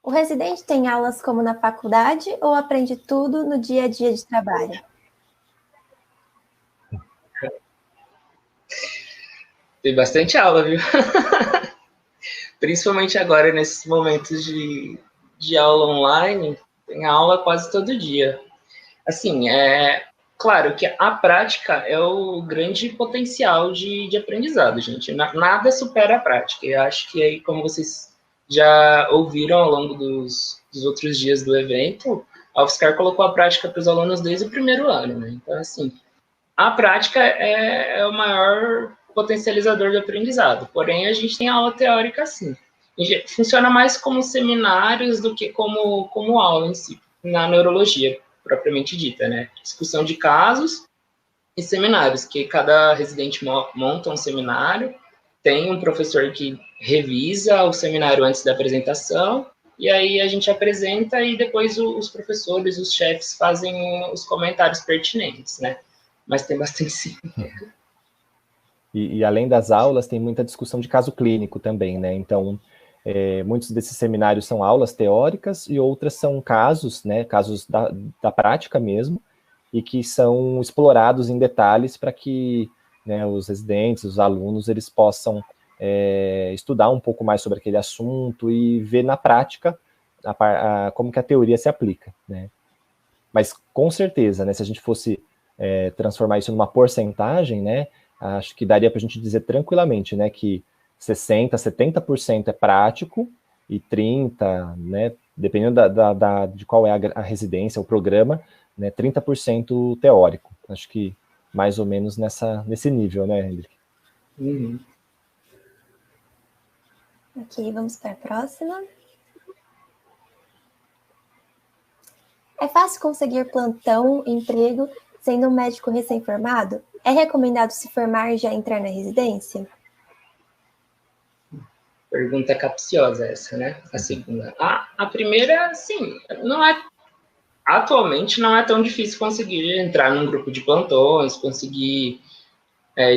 O residente tem aulas como na faculdade ou aprende tudo no dia a dia de trabalho? Tem bastante aula, viu? Principalmente agora, nesses momentos de aula online, tem aula quase todo dia. Assim, claro que a prática é o grande potencial de aprendizado, gente. Nada supera a prática. Eu acho que aí, como vocês já ouviram ao longo dos outros dias do evento, a UFSCar colocou a prática para os alunos desde o primeiro ano, né? Então, assim, a prática é o maior potencializador do aprendizado. Porém, a gente tem aula teórica, sim. Funciona mais como seminários do que como aula em si, na neurologia, propriamente dita, né? Discussão de casos e seminários, que cada residente monta um seminário, tem um professor que revisa o seminário antes da apresentação, e aí a gente apresenta e depois os professores, os chefes fazem os comentários pertinentes, né? Mas tem bastante sim. E além das aulas, tem muita discussão de caso clínico também, né? Então, muitos desses seminários são aulas teóricas e outras são casos, né? Casos da prática mesmo, e que são explorados em detalhes para que, né, os residentes, os alunos, eles possam estudar um pouco mais sobre aquele assunto e ver na prática como que a teoria se aplica, né? Mas com certeza, né, se a gente fosse transformar isso numa porcentagem, né, acho que daria para a gente dizer tranquilamente, né, que 60%, 70% é prático e 30%, né, dependendo de qual é a residência, o programa, né, 30% teórico. Acho que mais ou menos nesse nível, né, Hendrik? Uhum. Ok, vamos para a próxima. É fácil conseguir plantão, emprego, sendo um médico recém-formado? É recomendado se formar e já entrar na residência? Pergunta capciosa essa, né? A segunda. A primeira, sim, atualmente não é tão difícil conseguir entrar num grupo de plantões, conseguir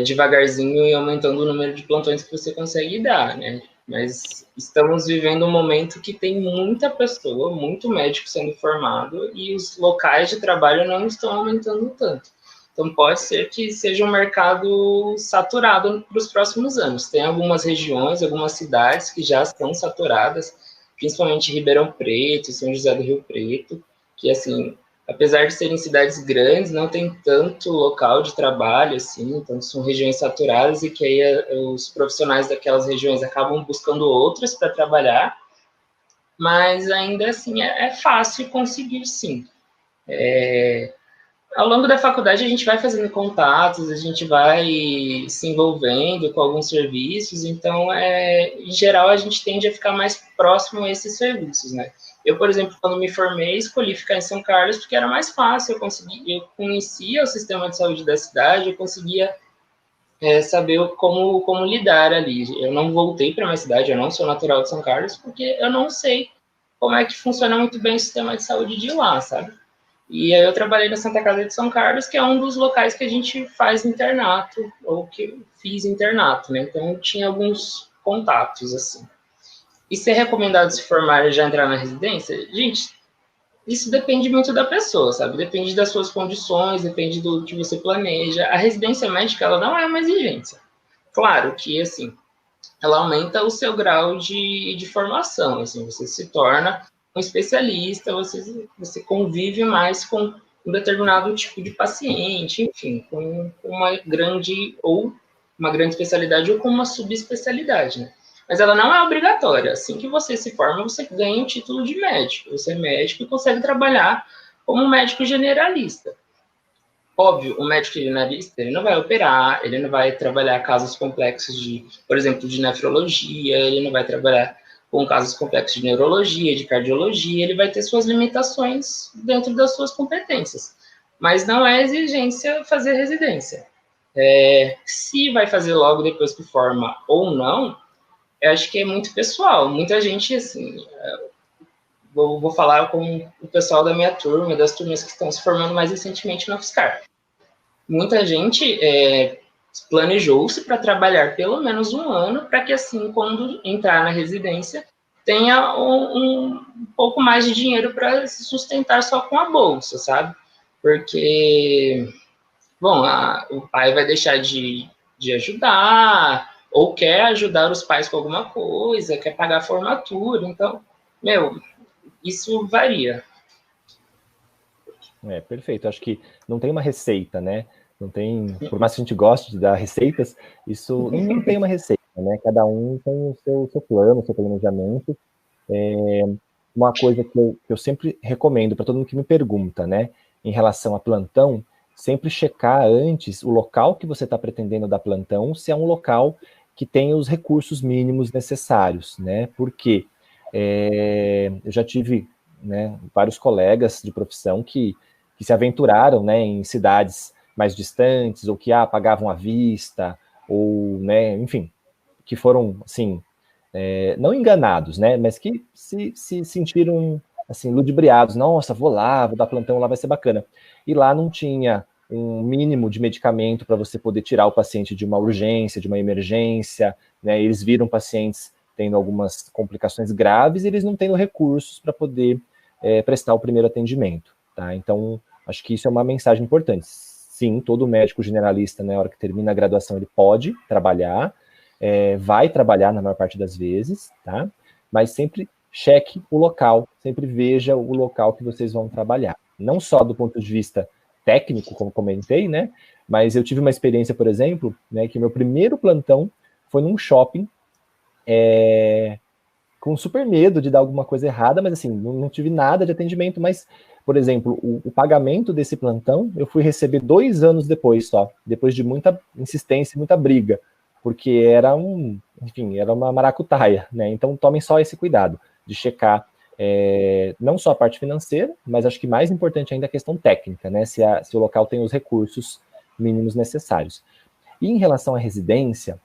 devagarzinho e aumentando o número de plantões que você consegue dar, né? Mas estamos vivendo um momento que tem muita pessoa, muito médico sendo formado e os locais de trabalho não estão aumentando tanto. Então pode ser que seja um mercado saturado para os próximos anos. Tem algumas regiões, algumas cidades que já estão saturadas, principalmente Ribeirão Preto, São José do Rio Preto, que assim, apesar de serem cidades grandes, não tem tanto local de trabalho, assim, então são regiões saturadas e que aí os profissionais daquelas regiões acabam buscando outras para trabalhar, mas ainda assim é fácil conseguir, sim. Ao longo da faculdade a gente vai fazendo contatos, a gente vai se envolvendo com alguns serviços, então, em geral, a gente tende a ficar mais próximo a esses serviços, né? Eu, por exemplo, quando me formei, escolhi ficar em São Carlos porque era mais fácil, eu conhecia o sistema de saúde da cidade, eu conseguia saber como lidar ali. Eu não voltei para a minha cidade, eu não sou natural de São Carlos, porque eu não sei como é que funciona muito bem o sistema de saúde de lá, sabe? E aí eu trabalhei na Santa Casa de São Carlos, que é um dos locais que a gente faz internato, ou que fiz internato, né? Então tinha alguns contatos, assim. E ser recomendado se formar e já entrar na residência? Gente, isso depende muito da pessoa, sabe? Depende das suas condições, depende do que você planeja. A residência médica, ela não é uma exigência. Claro que, assim, ela aumenta o seu grau de formação, assim, você se torna um especialista, você convive mais com um determinado tipo de paciente, enfim, com uma grande especialidade ou com uma subespecialidade, né? Mas ela não é obrigatória. Assim que você se forma, você ganha o título de médico. Você é médico e consegue trabalhar como médico generalista. Óbvio, o médico generalista, ele não vai operar, ele não vai trabalhar casos complexos por exemplo, de nefrologia, ele não vai trabalhar com casos complexos de neurologia, de cardiologia, ele vai ter suas limitações dentro das suas competências. Mas não é exigência fazer residência. Se vai fazer logo depois que forma ou não, eu acho que é muito pessoal. Muita gente, assim, vou falar com o pessoal da minha turma, das turmas que estão se formando mais recentemente na UFSCar. Muita gente planejou-se para trabalhar pelo menos um ano, para que assim, quando entrar na residência, tenha um pouco mais de dinheiro para se sustentar só com a bolsa, sabe? Porque, bom, o pai vai deixar de ajudar, ou quer ajudar os pais com alguma coisa, quer pagar a formatura, então, isso varia. Perfeito. Acho que não tem uma receita, né? Não tem, por mais que a gente goste de dar receitas, isso não tem uma receita, né? Cada um tem o seu plano, o seu planejamento. Uma coisa que eu sempre recomendo para todo mundo que me pergunta, né? Em relação a plantão, sempre checar antes o local que você está pretendendo dar plantão, se é um local que tem os recursos mínimos necessários, né? Porque eu já tive, né, vários colegas de profissão que se aventuraram, né, em cidades mais distantes, ou que pagavam à vista, ou, né, enfim, que foram, assim, não enganados, né, mas que se sentiram, assim, ludibriados. Nossa, vou lá, vou dar plantão, lá vai ser bacana. E lá não tinha um mínimo de medicamento para você poder tirar o paciente de uma urgência, de uma emergência, né, eles viram pacientes tendo algumas complicações graves e eles não tendo recursos para poder prestar o primeiro atendimento, tá? Então, acho que isso é uma mensagem importante. Sim, todo médico generalista, na hora que termina a graduação, ele pode trabalhar, vai trabalhar na maior parte das vezes, tá? Mas sempre cheque o local, sempre veja o local que vocês vão trabalhar. Não só do ponto de vista técnico, como comentei, né? Mas eu tive uma experiência, por exemplo, né, que meu primeiro plantão foi num shopping, com super medo de dar alguma coisa errada, mas assim, não tive nada de atendimento, mas, por exemplo, o pagamento desse plantão eu fui receber 2 anos depois só, depois de muita insistência, muita briga, porque era uma maracutaia, né? Então tomem só esse cuidado de checar não só a parte financeira, mas acho que mais importante ainda a questão técnica, né? Se o local tem os recursos mínimos necessários. E em relação à residência,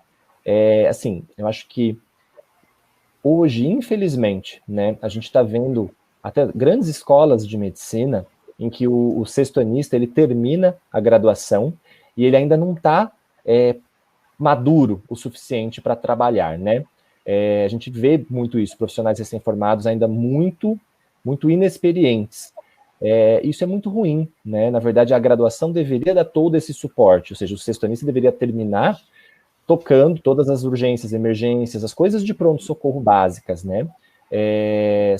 assim, eu acho que hoje, infelizmente, né, a gente está vendo até grandes escolas de medicina em que o sextonista ele termina a graduação e ele ainda não está maduro o suficiente para trabalhar, né? A gente vê muito isso, profissionais recém-formados ainda muito, muito inexperientes. Isso é muito ruim, né? Na verdade, a graduação deveria dar todo esse suporte, ou seja, o sextonista deveria terminar tocando todas as urgências, emergências, as coisas de pronto-socorro básicas, né?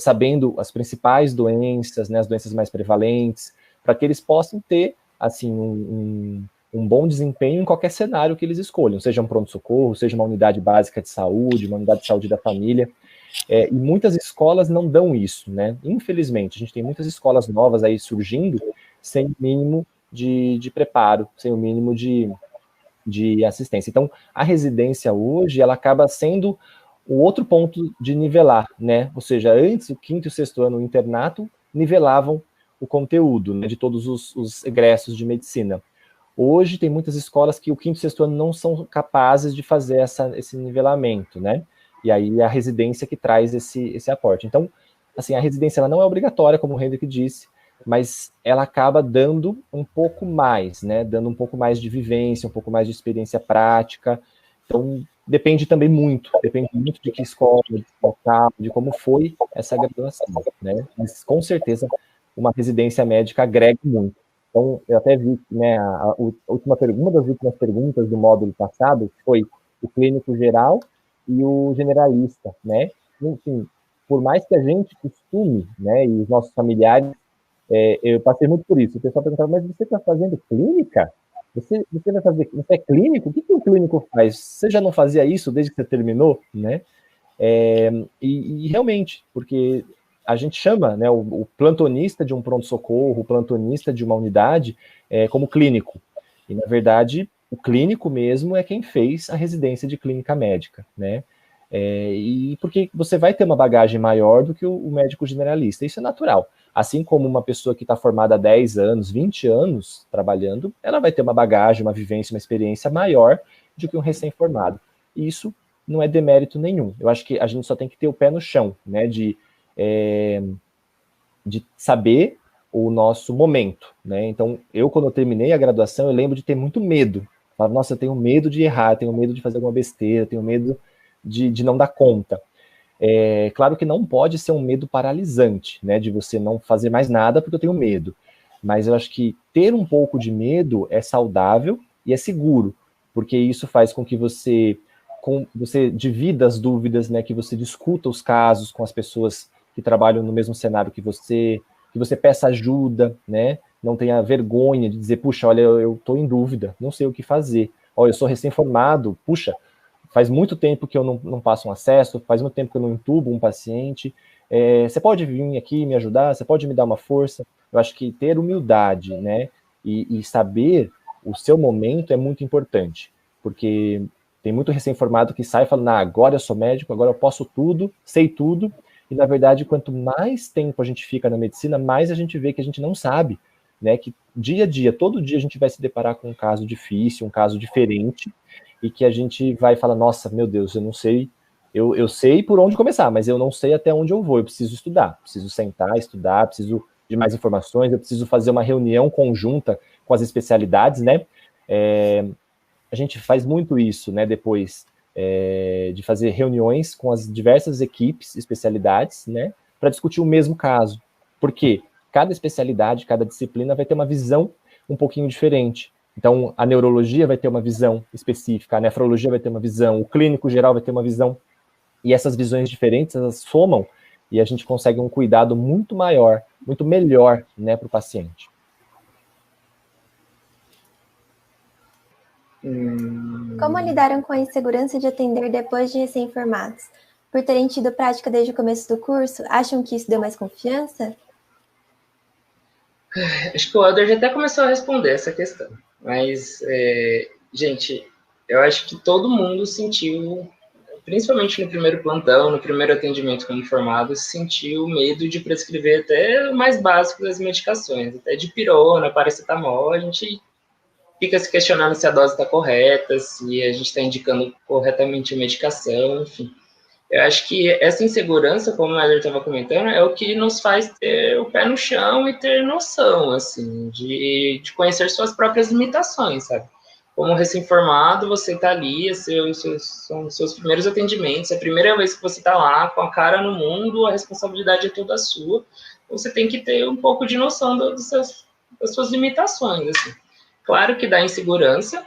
Sabendo as principais doenças, né, as doenças mais prevalentes, para que eles possam ter, assim, um bom desempenho em qualquer cenário que eles escolham, seja um pronto-socorro, seja uma unidade básica de saúde, uma unidade de saúde da família. E muitas escolas não dão isso, né? Infelizmente, a gente tem muitas escolas novas aí surgindo sem o mínimo de preparo, sem o mínimo de assistência. Então, a residência hoje, ela acaba sendo o outro ponto de nivelar, né? Ou seja, antes, o 5º e o 6º ano, o internato, nivelavam o conteúdo, né, de todos os egressos de medicina. Hoje, tem muitas escolas que o 5º e 6º ano não são capazes de fazer esse nivelamento, né? E aí, a residência que traz esse aporte. Então, assim, a residência ela não é obrigatória, como o Hendrik disse, mas ela acaba dando um pouco mais, né? Dando um pouco mais de vivência, um pouco mais de experiência prática. Então, depende muito de que escola, de que local, de como foi essa graduação, né? Mas, com certeza, uma residência médica agrega muito. Então, eu até vi, né, uma das últimas perguntas do módulo passado foi o clínico geral e o generalista, né? Enfim, por mais que a gente costume, né, e os nossos familiares, eu passei muito por isso. O pessoal perguntava, mas você está fazendo clínica? Você vai fazer, você é clínico? O que um clínico faz? Você já não fazia isso desde que você terminou, né? E realmente, porque a gente chama, né, o plantonista de um pronto-socorro, o plantonista de uma unidade, como clínico. E, na verdade, o clínico mesmo é quem fez a residência de clínica médica, né? E porque você vai ter uma bagagem maior do que o médico generalista, isso é natural. Assim como uma pessoa que está formada há 10 anos, 20 anos trabalhando, ela vai ter uma bagagem, uma vivência, uma experiência maior do que um recém-formado. E isso não é demérito nenhum. Eu acho que a gente só tem que ter o pé no chão, né, de saber o nosso momento, né? Então, quando eu terminei a graduação, eu lembro de ter muito medo. Eu falava, nossa, eu tenho medo de errar, eu tenho medo de fazer alguma besteira, eu tenho medo de não dar conta. Claro que não pode ser um medo paralisante, né, de você não fazer mais nada porque eu tenho medo, mas eu acho que ter um pouco de medo é saudável e é seguro, porque isso faz com que você divida as dúvidas, né, que você discuta os casos com as pessoas que trabalham no mesmo cenário que você peça ajuda, né, não tenha vergonha de dizer, puxa, olha, eu estou em dúvida, não sei o que fazer, olha, eu sou recém-formado, puxa, faz muito tempo que eu não passo um acesso, faz muito tempo que eu não intubo um paciente, você pode vir aqui me ajudar, você pode me dar uma força. Eu acho que ter humildade, né, e saber o seu momento é muito importante, porque tem muito recém-formado que sai falando, agora eu sou médico, agora eu posso tudo, sei tudo, e na verdade, quanto mais tempo a gente fica na medicina, mais a gente vê que a gente não sabe, né, que dia a dia, todo dia a gente vai se deparar com um caso difícil, um caso diferente, e que a gente vai falar, nossa, meu Deus, eu não sei, eu sei por onde começar, mas eu não sei até onde eu vou, eu preciso estudar, preciso sentar, estudar, preciso de mais informações, eu preciso fazer uma reunião conjunta com as especialidades, né, a gente faz muito isso, né, depois de fazer reuniões com as diversas equipes, especialidades, né, para discutir o mesmo caso, porque cada especialidade, cada disciplina vai ter uma visão um pouquinho diferente. Então, a neurologia vai ter uma visão específica, a nefrologia vai ter uma visão, o clínico geral vai ter uma visão, e essas visões diferentes, elas somam, e a gente consegue um cuidado muito maior, muito melhor, né, para o paciente. Como lidaram com a insegurança de atender depois de recém-formados? Por terem tido prática desde o começo do curso, acham que isso deu mais confiança? Acho que o Elder já até começou a responder essa questão. Mas, gente, eu acho que todo mundo sentiu, principalmente no primeiro plantão, no primeiro atendimento como formado, sentiu medo de prescrever até o mais básico das medicações, até de pirona, paracetamol. A gente fica se questionando se a dose está correta, se a gente está indicando corretamente a medicação, enfim. Eu acho que essa insegurança, como o Eder estava comentando, é o que nos faz ter o pé no chão e ter noção, assim, de conhecer suas próprias limitações, sabe? Como recém-formado, você está ali, são seus primeiros atendimentos, é a primeira vez que você está lá, com a cara no mundo, a responsabilidade é toda sua, você tem que ter um pouco de noção das suas limitações, assim. Claro que dá insegurança,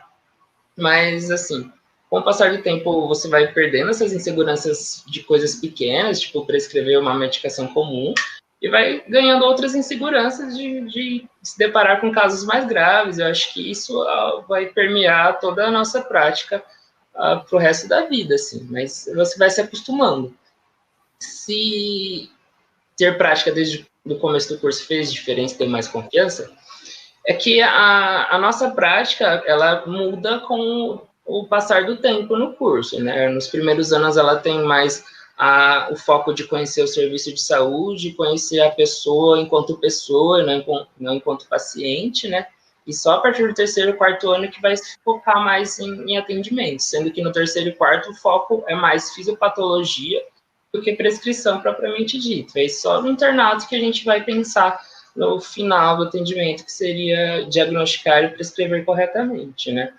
mas, assim, com o passar do tempo, você vai perdendo essas inseguranças de coisas pequenas, tipo prescrever uma medicação comum, e vai ganhando outras inseguranças de se deparar com casos mais graves. Eu acho que isso vai permear toda a nossa prática para o resto da vida, assim. Mas você vai se acostumando. Se ter prática desde o começo do curso fez diferença, ter mais confiança, é que a nossa prática, ela muda com o passar do tempo no curso, né? Nos primeiros anos ela tem mais o foco de conhecer o serviço de saúde, conhecer a pessoa, não enquanto paciente, né? E só a partir do terceiro e quarto ano que vai se focar mais em atendimento, sendo que no terceiro e quarto o foco é mais fisiopatologia do que prescrição propriamente dita. É só no internato que a gente vai pensar no final do atendimento, que seria diagnosticar e prescrever corretamente, né?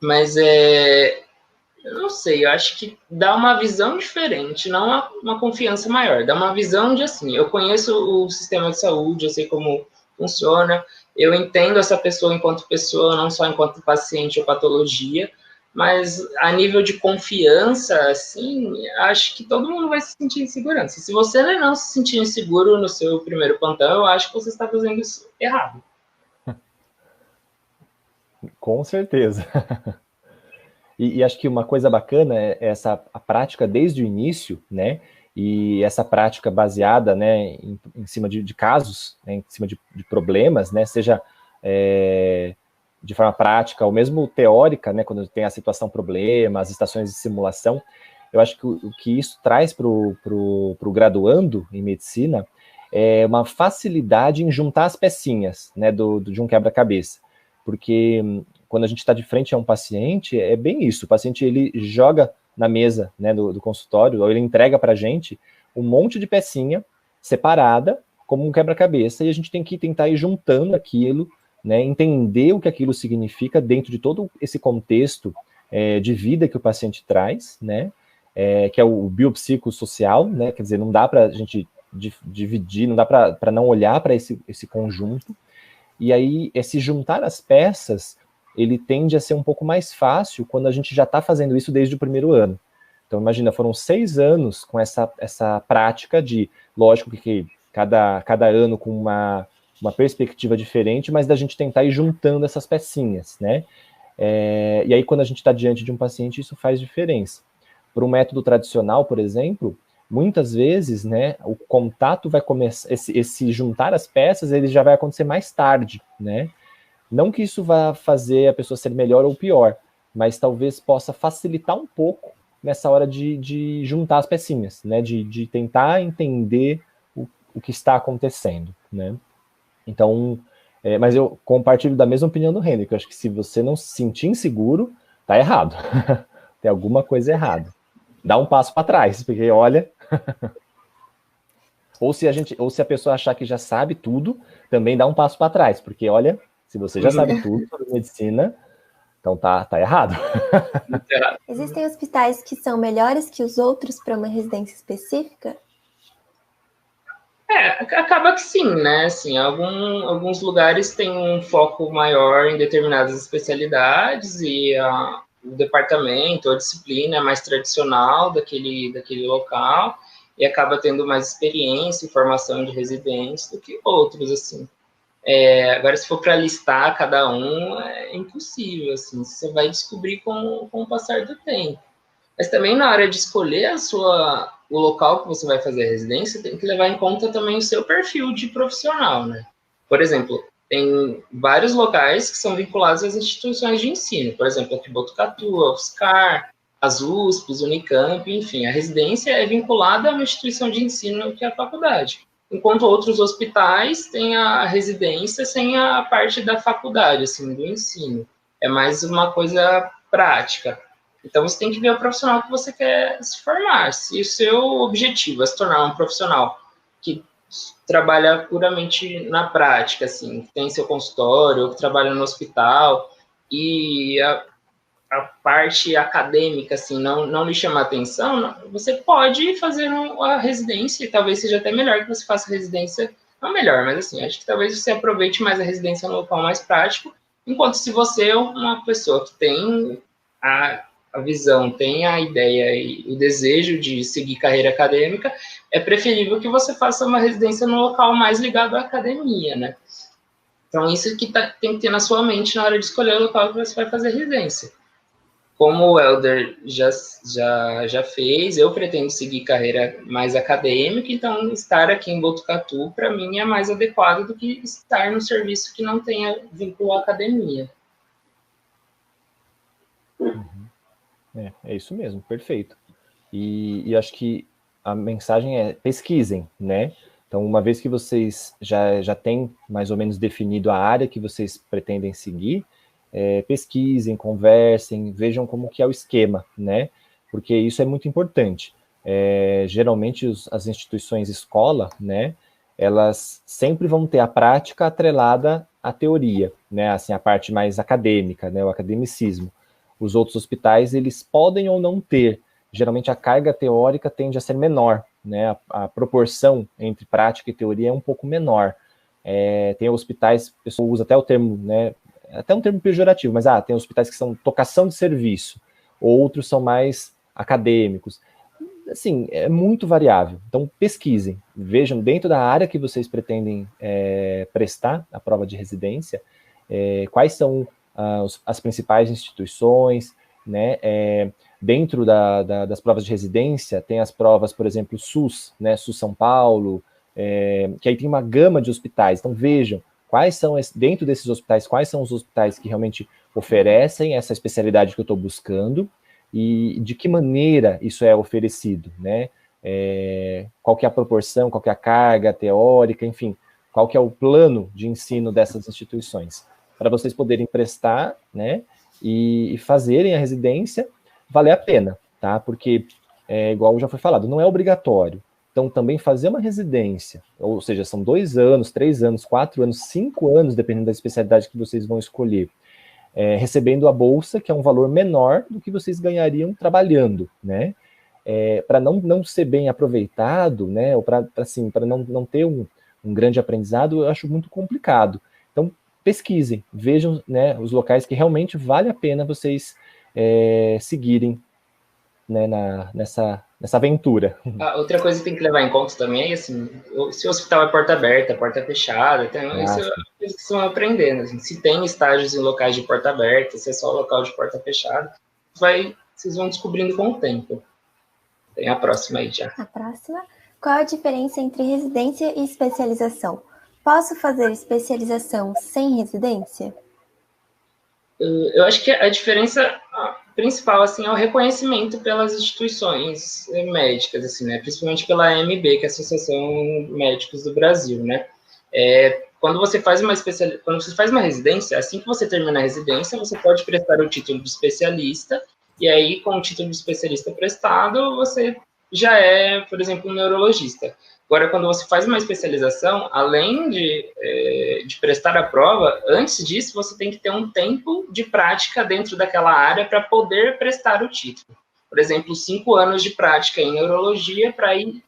Mas eu não sei, eu acho que dá uma visão diferente, não uma confiança maior, dá uma visão de assim, eu conheço o sistema de saúde, eu sei como funciona, eu entendo essa pessoa enquanto pessoa, não só enquanto paciente ou patologia, mas a nível de confiança, assim, acho que todo mundo vai se sentir em segurança. Se você não se sentir inseguro no seu primeiro plantão, eu acho que você está fazendo isso errado. Com certeza. E acho que uma coisa bacana é a prática desde o início, né? E essa prática baseada, né, em cima de casos, né, em cima de problemas, né? Seja de forma prática ou mesmo teórica, né? Quando tem a situação problema, as estações de simulação. Eu acho que o que isso traz para o graduando em medicina é uma facilidade em juntar as pecinhas, né? De um quebra-cabeça. Porque quando a gente está de frente a um paciente, é bem isso, o paciente ele joga na mesa, né, do consultório, ou ele entrega para a gente um monte de pecinha separada, como um quebra-cabeça, e a gente tem que tentar ir juntando aquilo, né, entender o que aquilo significa dentro de todo esse contexto de vida que o paciente traz, né, que é o biopsicossocial, né? Quer dizer, não dá para a gente dividir, não dá para não olhar para esse conjunto. E aí, esse juntar as peças, ele tende a ser um pouco mais fácil quando a gente já está fazendo isso desde o primeiro ano. Então, imagina, foram 6 anos com essa prática de, lógico que cada ano com uma perspectiva diferente, mas da gente tentar ir juntando essas pecinhas, né? E aí, quando a gente está diante de um paciente, isso faz diferença. Por um método tradicional, por exemplo, muitas vezes, né, o contato vai começar, esse juntar as peças, ele já vai acontecer mais tarde, né? Não que isso vá fazer a pessoa ser melhor ou pior, mas talvez possa facilitar um pouco nessa hora de juntar as pecinhas, né? De tentar entender o que está acontecendo, né? Então, mas eu compartilho da mesma opinião do Henrique. Eu acho que se você não se sentir inseguro, tá errado. Tem alguma coisa errada. Dá um passo para trás, porque olha... ou se a pessoa achar que já sabe tudo, também dá um passo para trás, porque olha, se você já sabe tudo sobre medicina, então tá errado. Existem hospitais que são melhores que os outros para uma residência específica? Acaba que sim, né? Assim, alguns lugares têm um foco maior em determinadas especialidades e o departamento ou a disciplina é mais tradicional daquele local e acaba tendo mais experiência e formação de residentes do que outros, assim. Agora, se for para listar cada um, é impossível, assim, você vai descobrir com o passar do tempo. Mas também na hora de escolher o local que você vai fazer a residência, tem que levar em conta também o seu perfil de profissional, né? Por exemplo, tem vários locais que são vinculados às instituições de ensino, por exemplo, aqui Botucatu, a UFSCar, as USPs, Unicamp, enfim, a residência é vinculada a uma instituição de ensino que é a faculdade. Enquanto outros hospitais têm a residência sem a parte da faculdade, assim, do ensino. É mais uma coisa prática. Então, você tem que ver o profissional que você quer se formar. Se o seu objetivo é se tornar um profissional que trabalha puramente na prática, assim, que tem seu consultório, ou que trabalha no hospital, e a parte acadêmica, assim, não lhe chama atenção, você pode fazer a residência, e talvez seja até melhor que você faça a residência, não melhor, mas assim, acho que talvez você aproveite mais a residência no local mais prático, enquanto se você é uma pessoa que tem a visão, tem a ideia e o desejo de seguir carreira acadêmica, é preferível que você faça uma residência no local mais ligado à academia, né? Então, isso que tem que ter na sua mente na hora de escolher o local que você vai fazer residência. Como o Helder já fez, eu pretendo seguir carreira mais acadêmica, então estar aqui em Botucatu, para mim, é mais adequado do que estar no serviço que não tenha vínculo à academia. É isso mesmo, perfeito. E acho que a mensagem é pesquisem, né? Então, uma vez que vocês já têm mais ou menos definido a área que vocês pretendem seguir, pesquisem, conversem, vejam como que é o esquema, né? Porque isso é muito importante. Geralmente as instituições escola, né? Elas sempre vão ter a prática atrelada à teoria, né? Assim, a parte mais acadêmica, né? O academicismo. Os outros hospitais, eles podem ou não ter. Geralmente a carga teórica tende a ser menor, né? A proporção entre prática e teoria é um pouco menor. Tem hospitais, a pessoa usa até o termo, né? Até um termo pejorativo, mas tem hospitais que são tocação de serviço, outros são mais acadêmicos. Assim, é muito variável. Então, pesquisem, vejam dentro da área que vocês pretendem prestar a prova de residência, quais são as principais instituições, né? Dentro das provas de residência, tem as provas, por exemplo, SUS, né? SUS São Paulo, que aí tem uma gama de hospitais. Então, vejam quais são, dentro desses hospitais, quais são os hospitais que realmente oferecem essa especialidade que eu estou buscando e de que maneira isso é oferecido, né? Qual que é a proporção, qual que é a carga teórica, enfim, qual que é o plano de ensino dessas instituições, para vocês poderem prestar, né, e fazerem a residência valer a pena, tá? Porque, igual já foi falado, não é obrigatório. Então, também fazer uma residência, ou seja, são 2 anos, 3 anos, 4 anos, 5 anos, dependendo da especialidade que vocês vão escolher, recebendo a bolsa, que é um valor menor do que vocês ganhariam trabalhando, né? para não ser bem aproveitado, né, ou para assim, não ter um grande aprendizado, eu acho muito complicado. Então, pesquisem, vejam, né, os locais que realmente vale a pena vocês seguirem, né, nessa aventura. Outra coisa que tem que levar em conta também é, assim, se o hospital é porta aberta, porta fechada, então isso é uma coisa que vocês vão aprendendo. Assim, se tem estágios em locais de porta aberta, se é só local de porta fechada, vocês vão descobrindo com o tempo. Tem a próxima aí já. A próxima. Qual a diferença entre residência e especialização? Posso fazer especialização sem residência? Eu acho que a diferença principal, assim, é o reconhecimento pelas instituições médicas, assim, né? Principalmente pela AMB, que é a Associação Médicos do Brasil, né? Quando você faz uma residência, assim que você termina a residência, você pode prestar o título de especialista, e aí, com o título de especialista prestado, você já é, por exemplo, um neurologista. Agora, quando você faz uma especialização, além de prestar a prova, antes disso, você tem que ter um tempo de prática dentro daquela área para poder prestar o título. Por exemplo, 5 anos de prática em neurologia para ir,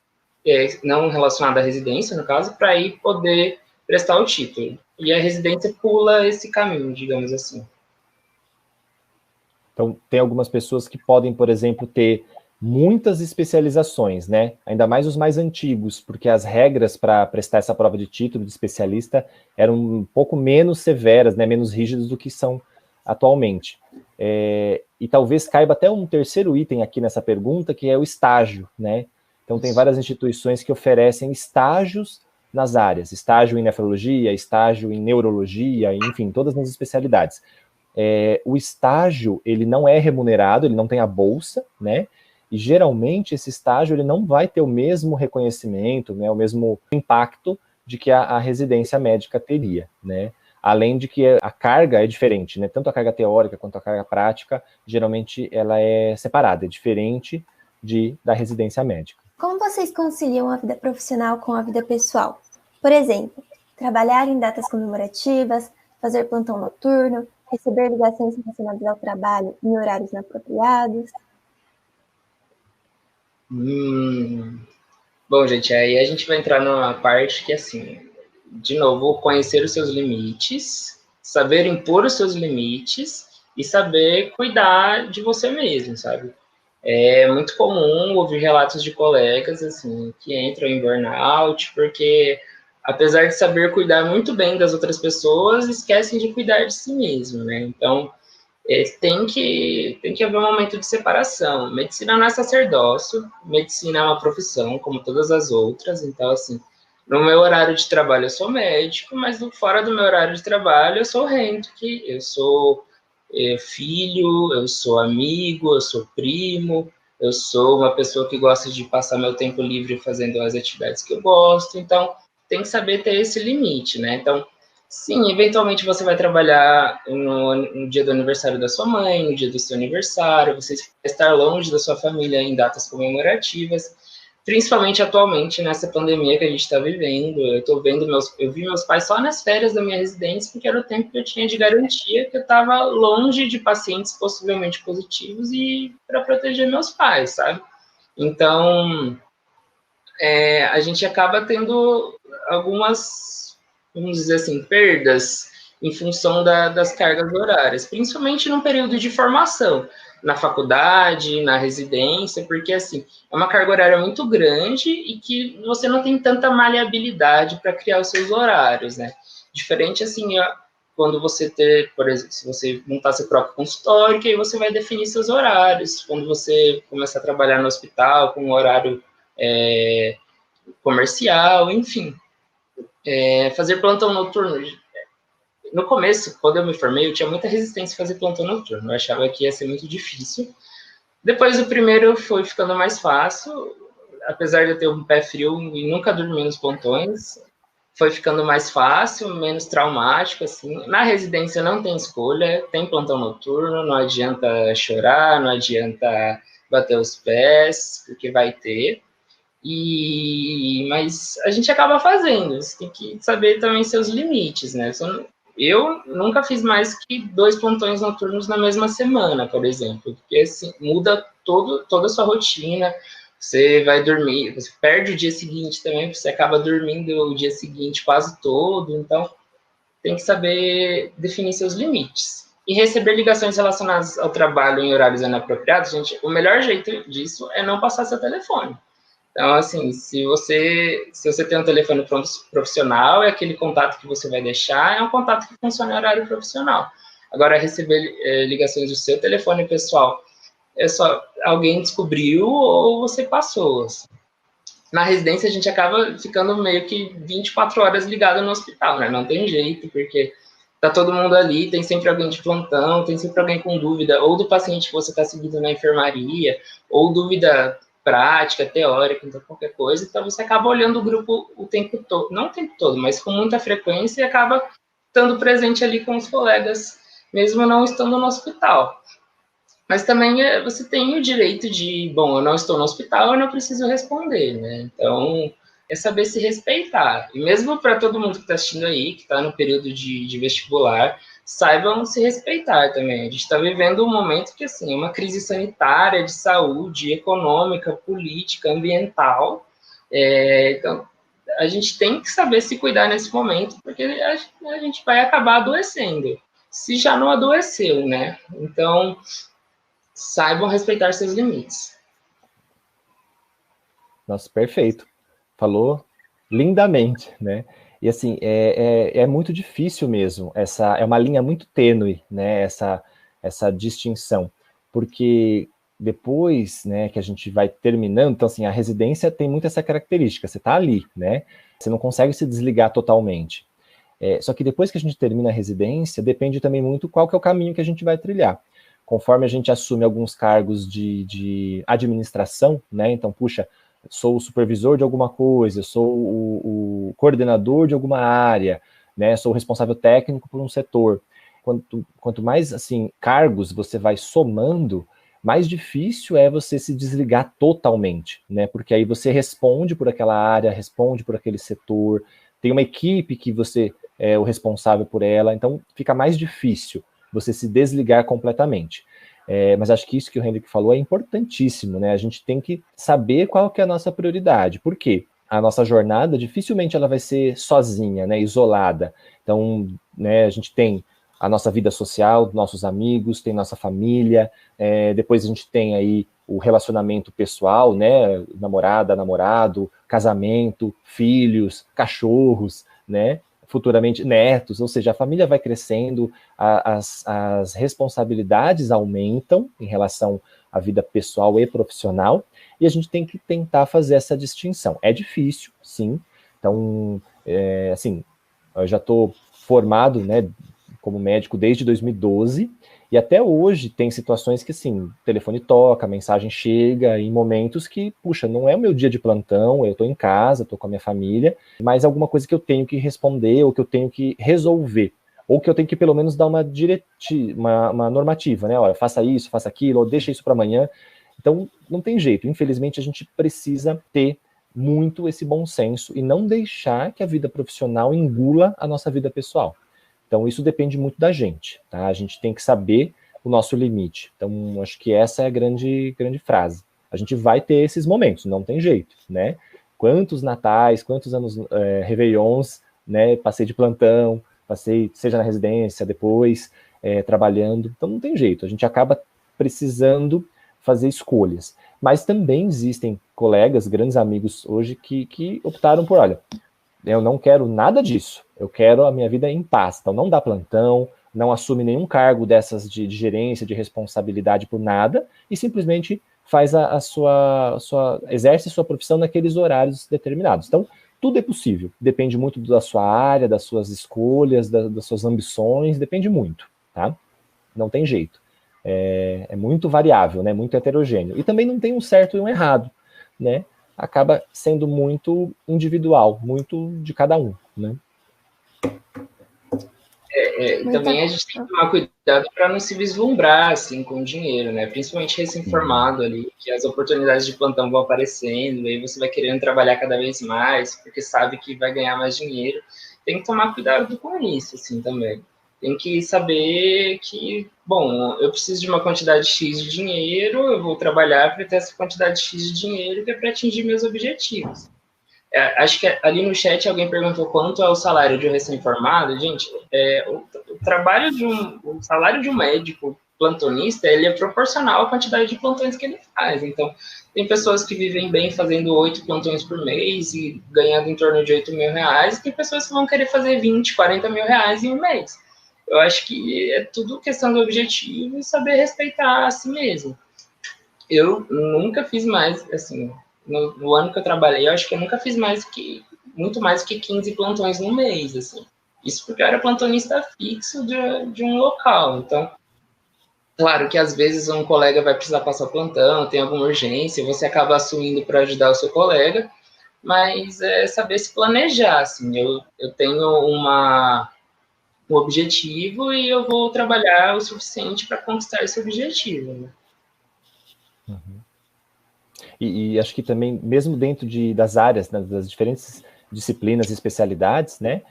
não relacionada à residência, no caso, para ir poder prestar o título. E a residência pula esse caminho, digamos assim. Então, tem algumas pessoas que podem, por exemplo, ter muitas especializações, né? Ainda mais os mais antigos, porque as regras para prestar essa prova de título de especialista eram um pouco menos severas, né? Menos rígidas do que são atualmente. E talvez caiba até um terceiro item aqui nessa pergunta, que é o estágio, né? Então, tem várias instituições que oferecem estágios nas áreas, estágio em nefrologia, estágio em neurologia, enfim, todas as especialidades. O estágio, ele não é remunerado, ele não tem a bolsa, né? E geralmente esse estágio ele não vai ter o mesmo reconhecimento, né, o mesmo impacto de que a residência médica teria, né? Além de que a carga é diferente, né? Tanto a carga teórica quanto a carga prática, geralmente ela é separada, é diferente da residência médica. Como vocês conciliam a vida profissional com a vida pessoal? Por exemplo, trabalhar em datas comemorativas, fazer plantão noturno, receber ligações relacionadas ao trabalho em horários inapropriados. Bom, gente, aí a gente vai entrar numa parte que, assim, de novo, conhecer os seus limites, saber impor os seus limites e saber cuidar de você mesmo, sabe? É muito comum ouvir relatos de colegas, assim, que entram em burnout porque, apesar de saber cuidar muito bem das outras pessoas, esquecem de cuidar de si mesmo, né? Então, tem que haver um momento de separação. Medicina não é sacerdócio, medicina é uma profissão, como todas as outras. Então, assim, no meu horário de trabalho eu sou médico, mas fora do meu horário de trabalho eu sou que eu sou filho, eu sou amigo, eu sou primo, eu sou uma pessoa que gosta de passar meu tempo livre fazendo as atividades que eu gosto. Então, tem que saber ter esse limite, né? Então, sim, eventualmente você vai trabalhar no dia do aniversário da sua mãe, no dia do seu aniversário, você vai estar longe da sua família em datas comemorativas, principalmente atualmente nessa pandemia que a gente está vivendo. Eu vi meus pais só nas férias da minha residência, porque era o tempo que eu tinha de garantia que eu estava longe de pacientes possivelmente positivos e para proteger meus pais, sabe? Então, a gente acaba tendo algumas, vamos dizer assim, perdas em função das cargas horárias, principalmente no período de formação, na faculdade, na residência, porque, assim, é uma carga horária muito grande e que você não tem tanta maleabilidade para criar os seus horários, né? Diferente, assim, quando você por exemplo, se você montar seu próprio consultório, que aí você vai definir seus horários. Quando você começar a trabalhar no hospital com um horário comercial, enfim. Fazer plantão noturno. No começo, quando eu me formei, eu tinha muita resistência a fazer plantão noturno. Eu achava que ia ser muito difícil. Depois, o primeiro foi ficando mais fácil. Apesar de eu ter um pé frio e nunca dormir nos plantões, foi ficando mais fácil, menos traumático, assim. Na residência não tem escolha, tem plantão noturno, não adianta chorar, não adianta bater os pés, porque vai ter. Mas a gente acaba fazendo, você tem que saber também seus limites, né? Eu nunca fiz mais que 2 plantões noturnos na mesma semana, por exemplo, porque assim, muda toda a sua rotina, você vai dormir, você perde o dia seguinte também, você acaba dormindo o dia seguinte quase todo, então tem que saber definir seus limites. E receber ligações relacionadas ao trabalho em horários inapropriados, gente, o melhor jeito disso é não passar seu telefone. Então, assim, se você tem um telefone profissional, é aquele contato que você vai deixar, é um contato que funciona em horário profissional. Agora, receber ligações do seu telefone pessoal, é só alguém descobriu ou você passou. Assim. Na residência, a gente acaba ficando meio que 24 horas ligado no hospital, né? Não tem jeito, porque tá todo mundo ali, tem sempre alguém de plantão, tem sempre alguém com dúvida, ou do paciente que você está seguindo na enfermaria, ou dúvida prática, teórica, então qualquer coisa. Então você acaba olhando o grupo o tempo todo, não o tempo todo, mas com muita frequência e acaba estando presente ali com os colegas, mesmo não estando no hospital. Mas também você tem o direito de, bom, eu não estou no hospital, eu não preciso responder, né? Então, é saber se respeitar. E mesmo para todo mundo que está assistindo aí, que está no período de vestibular, saibam se respeitar também. A gente está vivendo um momento que, assim, é uma crise sanitária, de saúde, econômica, política, ambiental. Então, a gente tem que saber se cuidar nesse momento, porque a gente vai acabar adoecendo. Se já não adoeceu, né? Então, saibam respeitar seus limites. Nossa, perfeito. Falou lindamente, né? E assim, é muito difícil mesmo, é uma linha muito tênue, né, essa distinção, porque depois, né, que a gente vai terminando, então assim, a residência tem muito essa característica, você tá ali, né, você não consegue se desligar totalmente. Só que depois que a gente termina a residência, depende também muito qual que é o caminho que a gente vai trilhar. Conforme a gente assume alguns cargos de administração, né, então, puxa, sou o supervisor de alguma coisa, sou o coordenador de alguma área, né, sou o responsável técnico por um setor. Quanto mais, assim, cargos você vai somando, mais difícil é você se desligar totalmente, né, porque aí você responde por aquela área, responde por aquele setor, tem uma equipe que você é o responsável por ela, então fica mais difícil você se desligar completamente. Mas acho que isso que o Hendrik falou é importantíssimo, né? A gente tem que saber qual que é a nossa prioridade. Por quê? A nossa jornada dificilmente ela vai ser sozinha, né, isolada. Então, né, a gente tem a nossa vida social, nossos amigos, tem nossa família, depois a gente tem aí o relacionamento pessoal, né, namorada, namorado, casamento, filhos, cachorros, né, futuramente netos, ou seja, a família vai crescendo, as responsabilidades aumentam em relação à vida pessoal e profissional, e a gente tem que tentar fazer essa distinção. É difícil, sim, então, assim, eu já estou formado, né, como médico desde 2012, e até hoje tem situações que, assim, o telefone toca, a mensagem chega, em momentos que, puxa, não é o meu dia de plantão, eu estou em casa, estou com a minha família, mas alguma coisa que eu tenho que responder, ou que eu tenho que resolver, ou que eu tenho que pelo menos dar uma diretiva, uma normativa, né? Olha, faça isso, faça aquilo, ou deixa isso para amanhã. Então, não tem jeito. Infelizmente, a gente precisa ter muito esse bom senso e não deixar que a vida profissional engula a nossa vida pessoal. Então, isso depende muito da gente, tá? A gente tem que saber o nosso limite. Então, acho que essa é a grande frase. A gente vai ter esses momentos, não tem jeito, né? Quantos natais, quantos anos, réveillons, né? Passei de plantão, passei, seja na residência, depois, trabalhando. Então, não tem jeito. A gente acaba precisando fazer escolhas. Mas também existem colegas, grandes amigos hoje, que optaram por, olha, eu não quero nada disso, eu quero a minha vida em paz, então não dá plantão, não assume nenhum cargo dessas de gerência, de responsabilidade por nada, e simplesmente faz exerce sua profissão naqueles horários determinados. Então, tudo é possível, depende muito da sua área, das suas escolhas, das suas ambições, depende muito, tá? Não tem jeito. É muito variável, né? Muito heterogêneo. E também não tem um certo e um errado, né? Acaba sendo muito individual, muito de cada um, né? Também a gente tem que tomar cuidado para não se vislumbrar assim com o dinheiro, né? Principalmente recém-formado ali, que as oportunidades de plantão vão aparecendo, e aí você vai querendo trabalhar cada vez mais, porque sabe que vai ganhar mais dinheiro. tem que tomar cuidado com isso, assim, também. Tem que saber que, bom, eu preciso de uma quantidade X de dinheiro, eu vou trabalhar para ter essa quantidade X de dinheiro que é para atingir meus objetivos. Acho que ali no chat alguém perguntou quanto é o salário de um recém-formado. Gente, o salário de um médico plantonista, ele é proporcional à quantidade de plantões que ele faz. Então, tem pessoas que vivem bem fazendo 8 plantões por mês e ganhando em torno de 8 mil reais, e tem pessoas que vão querer fazer 20, 40 mil reais em um mês. Eu acho que é tudo questão do objetivo e saber respeitar a si mesmo. Eu nunca fiz mais, assim, no ano que eu trabalhei, eu acho que eu nunca fiz muito mais que 15 plantões no mês, assim. Isso porque eu era plantonista fixo de um local. Então, claro que às vezes um colega vai precisar passar plantão, tem alguma urgência, você acaba assumindo para ajudar o seu colega, mas é saber se planejar, assim. Eu tenho um objetivo e eu vou trabalhar o suficiente para conquistar esse objetivo, né? Uhum. E acho que também, mesmo dentro das áreas, né, das diferentes disciplinas e especialidades, né,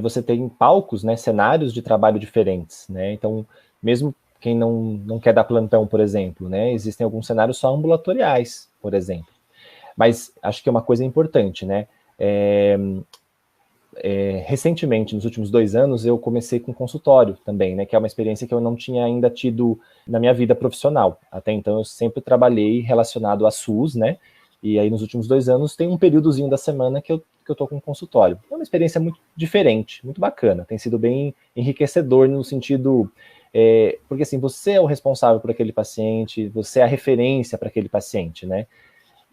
você tem palcos, né, cenários de trabalho diferentes, né, então, mesmo quem não quer dar plantão, por exemplo, né, existem alguns cenários só ambulatoriais, por exemplo, mas acho que é uma coisa importante, né, recentemente, nos últimos 2 anos, eu comecei com consultório também, né, que é uma experiência que eu não tinha ainda tido na minha vida profissional. Até então, eu sempre trabalhei relacionado a SUS, né, e aí nos últimos 2 anos tem um períodozinho da semana que eu tô com consultório. É uma experiência muito diferente, muito bacana, tem sido bem enriquecedor no sentido, porque assim, você é o responsável por aquele paciente, você é a referência para aquele paciente, né,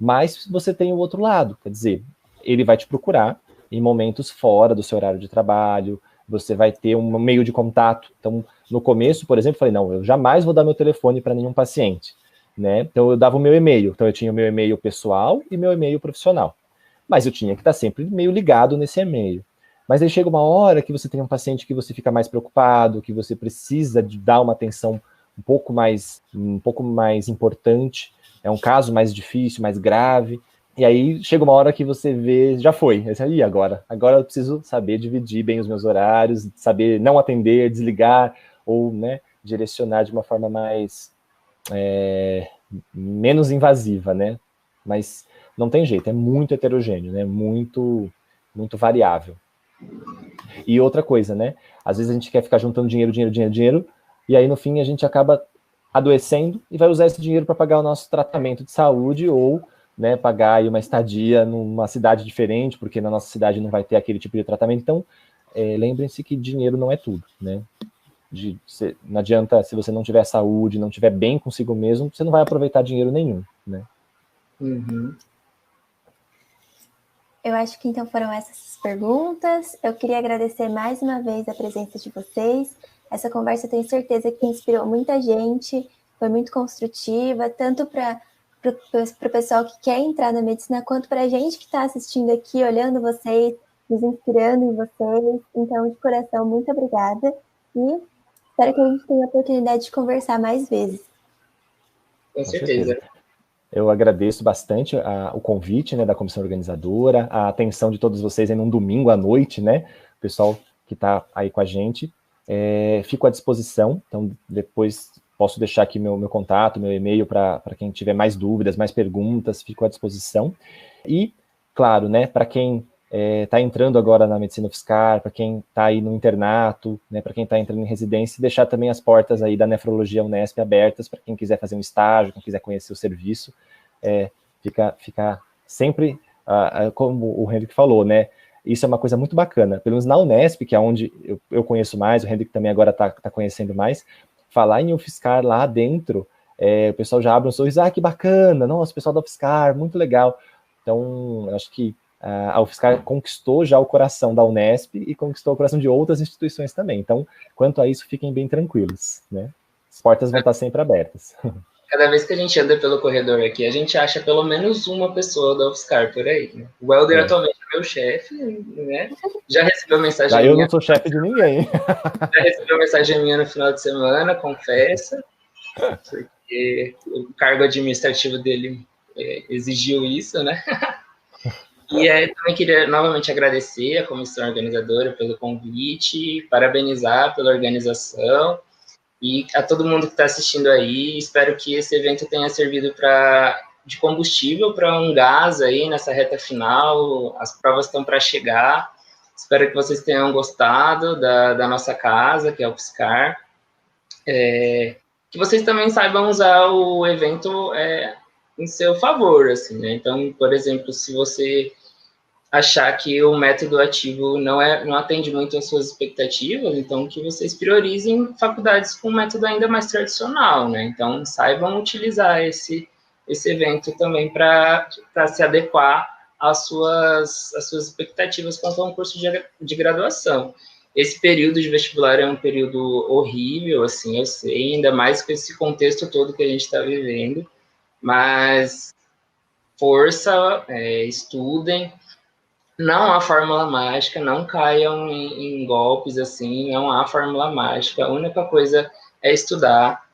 mas você tem o outro lado, quer dizer, ele vai te procurar em momentos fora do seu horário de trabalho, você vai ter um meio de contato. Então, no começo, por exemplo, eu falei, não, eu jamais vou dar meu telefone para nenhum paciente, né? Então, eu dava o meu e-mail. Então, eu tinha o meu e-mail pessoal e meu e-mail profissional. Mas eu tinha que estar sempre meio ligado nesse e-mail. Mas aí chega uma hora que você tem um paciente que você fica mais preocupado, que você precisa de dar uma atenção um pouco mais importante, é um caso mais difícil, mais grave. E aí chega uma hora que você vê, já foi. E agora? Agora eu preciso saber dividir bem os meus horários, saber não atender, desligar, ou, né, direcionar de uma forma menos invasiva, né? Mas não tem jeito, é muito heterogêneo, né? Muito, muito variável. E outra coisa, né? Às vezes a gente quer ficar juntando dinheiro, e aí no fim a gente acaba adoecendo e vai usar esse dinheiro para pagar o nosso tratamento de saúde ou, né, pagar aí uma estadia numa cidade diferente, porque na nossa cidade não vai ter aquele tipo de tratamento. Então, lembrem-se que dinheiro não é tudo, né? Não adianta, se você não tiver saúde, não tiver bem consigo mesmo, você não vai aproveitar dinheiro nenhum, né? Uhum. Eu acho que então foram essas perguntas. Eu queria agradecer mais uma vez a presença de vocês. Essa conversa eu tenho certeza que inspirou muita gente, foi muito construtiva, tanto para o pessoal que quer entrar na medicina, quanto para a gente que está assistindo aqui, olhando vocês, nos inspirando em vocês. Então, de coração, muito obrigada e espero que a gente tenha a oportunidade de conversar mais vezes. Com certeza. Eu agradeço bastante o convite, né, da comissão organizadora, a atenção de todos vocês aí num domingo à noite, né, o pessoal que está aí com a gente. Fico à disposição, então depois posso deixar aqui meu contato, meu e-mail para quem tiver mais dúvidas, mais perguntas, fico à disposição. E, claro, né, para quem está entrando agora na medicina UFSCar, para quem está aí no internato, né, para quem está entrando em residência, deixar também as portas aí da nefrologia Unesp abertas para quem quiser fazer um estágio, quem quiser conhecer o serviço, fica sempre, como o Henrique falou, né, isso é uma coisa muito bacana, pelo menos na Unesp, que é onde eu conheço mais, o Henrique também agora está conhecendo mais, falar em UFSCar lá dentro, o pessoal já abre um sorriso, que bacana, nossa, o pessoal da UFSCar, muito legal. Então, eu acho que a UFSCar conquistou já o coração da Unesp e conquistou o coração de outras instituições também. Então, quanto a isso, fiquem bem tranquilos, né? As portas vão estar sempre abertas. Cada vez que a gente anda pelo corredor aqui, a gente acha pelo menos uma pessoa da UFSCar por aí, né? O Helder atualmente é meu chefe, né? Já recebeu mensagem minha. Eu não sou chefe de ninguém. Já recebeu mensagem minha no final de semana, confessa, porque o cargo administrativo dele exigiu isso, né? E também queria novamente agradecer a comissão organizadora pelo convite, parabenizar pela organização e a todo mundo que está assistindo aí. Espero que esse evento tenha servido de combustível para um gás aí nessa reta final. As provas estão para chegar. Espero que vocês tenham gostado da nossa casa, que é o Piscar. Que vocês também saibam usar o evento em seu favor, assim, né? Então, por exemplo, se você achar que o método ativo não atende muito às suas expectativas, então que vocês priorizem faculdades com um método ainda mais tradicional, né? Então, saibam utilizar esse evento também para se adequar às suas expectativas quanto a um curso de graduação. Esse período de vestibular é um período horrível, assim, eu sei, ainda mais com esse contexto todo que a gente está vivendo, mas força, estudem, não há fórmula mágica, não caiam em golpes assim, não há fórmula mágica. A única coisa é estudar.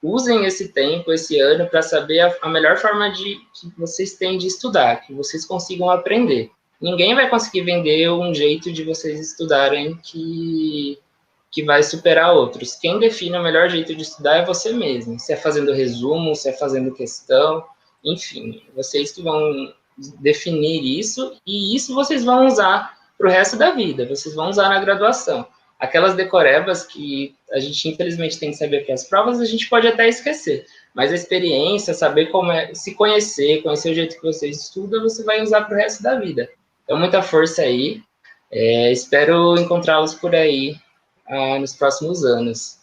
Usem esse tempo, esse ano, para saber a melhor forma que vocês têm de estudar, que vocês consigam aprender. Ninguém vai conseguir vender um jeito de vocês estudarem que vai superar outros. Quem define o melhor jeito de estudar é você mesmo. Se é fazendo resumo, se é fazendo questão, enfim, vocês que vão definir isso, e isso vocês vão usar para o resto da vida, vocês vão usar na graduação. Aquelas decorebas que a gente infelizmente tem que saber para as provas, a gente pode até esquecer, mas a experiência, saber como é, se conhecer o jeito que você estuda, você vai usar para o resto da vida. Então, muita força aí, espero encontrá-los por aí nos próximos anos.